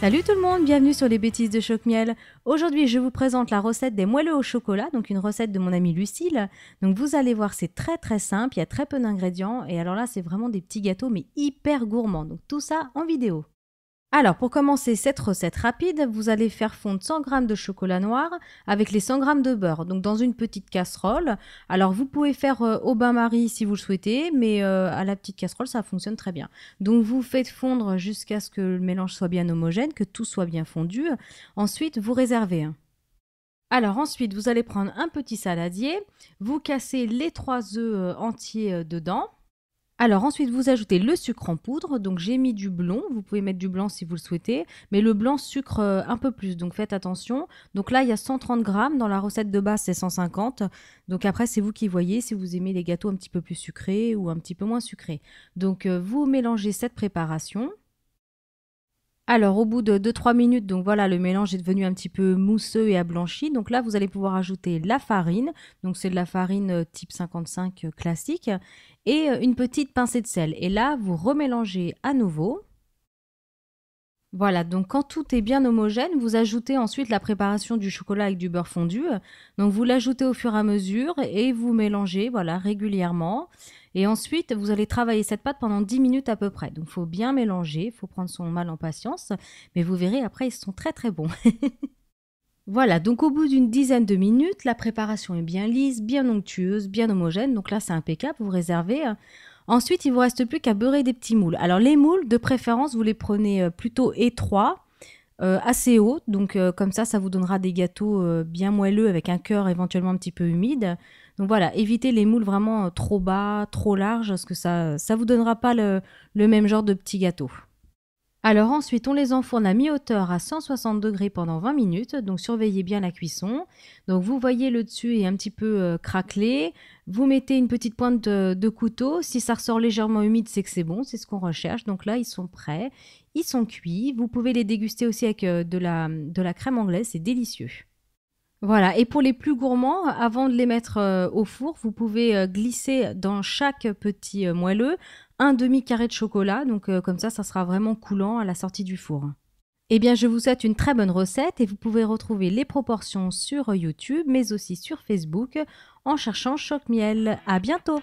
Salut tout le monde, bienvenue sur les bêtises de Choc-Miel. Aujourd'hui, je vous présente la recette des moelleux au chocolat, donc une recette de mon amie Lucille. Donc vous allez voir, c'est très simple, il y a très peu d'ingrédients et alors là, c'est vraiment des petits gâteaux mais hyper gourmands. Donc tout ça en vidéo. Alors, pour commencer cette recette rapide, vous allez faire fondre 100 g de chocolat noir avec les 100 g de beurre, donc dans une petite casserole. Alors, vous pouvez faire au bain-marie si vous le souhaitez, mais à la petite casserole, ça fonctionne très bien. Donc, vous faites fondre jusqu'à ce que le mélange soit bien homogène, que tout soit bien fondu. Ensuite, vous réservez. Alors ensuite, vous allez prendre un petit saladier, vous cassez les 3 œufs entiers dedans. Alors ensuite, vous ajoutez le sucre en poudre. Donc j'ai mis du blond, vous pouvez mettre du blanc si vous le souhaitez, mais le blanc sucre un peu plus, donc faites attention. Donc là, il y a 130 grammes, dans la recette de base, c'est 150. Donc après, c'est vous qui voyez si vous aimez les gâteaux un petit peu plus sucrés ou un petit peu moins sucrés. Donc vous mélangez cette préparation. Alors, au bout de 2-3 minutes, donc voilà, le mélange est devenu un petit peu mousseux et ablanchi. Donc là, vous allez pouvoir ajouter la farine. Donc, c'est de la farine type 55 classique et une petite pincée de sel. Et là, vous remélangez à nouveau. Voilà, donc quand tout est bien homogène, vous ajoutez ensuite la préparation du chocolat avec du beurre fondu. Donc vous l'ajoutez au fur et à mesure et vous mélangez voilà, régulièrement. Et ensuite, vous allez travailler cette pâte pendant 10 minutes à peu près. Donc il faut bien mélanger, il faut prendre son mal en patience. Mais vous verrez, après, ils sont très bons. Voilà, donc au bout d'une dizaine de minutes, la préparation est bien lisse, bien onctueuse, bien homogène. Donc là, c'est impeccable, vous réservez. Ensuite, il ne vous reste plus qu'à beurrer des petits moules. Alors les moules, de préférence, vous les prenez plutôt étroits, assez hauts. Donc comme ça vous donnera des gâteaux bien moelleux avec un cœur éventuellement un petit peu humide. Donc voilà, évitez les moules vraiment trop bas, trop larges, parce que ça ne vous donnera pas le même genre de petits gâteaux. Alors ensuite, on les enfourne à mi-hauteur à 160 degrés pendant 20 minutes. Donc surveillez bien la cuisson. Donc vous voyez le dessus est un petit peu craquelé. Vous mettez une petite pointe de couteau. Si ça ressort légèrement humide, c'est que c'est bon, c'est ce qu'on recherche. Donc là, ils sont prêts, ils sont cuits. Vous pouvez les déguster aussi avec de la crème anglaise, c'est délicieux. Voilà, et pour les plus gourmands, avant de les mettre au four, vous pouvez glisser dans chaque petit moelleux un demi-carré de chocolat. Donc comme ça sera vraiment coulant à la sortie du four. Eh bien, je vous souhaite une très bonne recette et vous pouvez retrouver les proportions sur YouTube, mais aussi sur Facebook en cherchant Choc-Miel. À bientôt!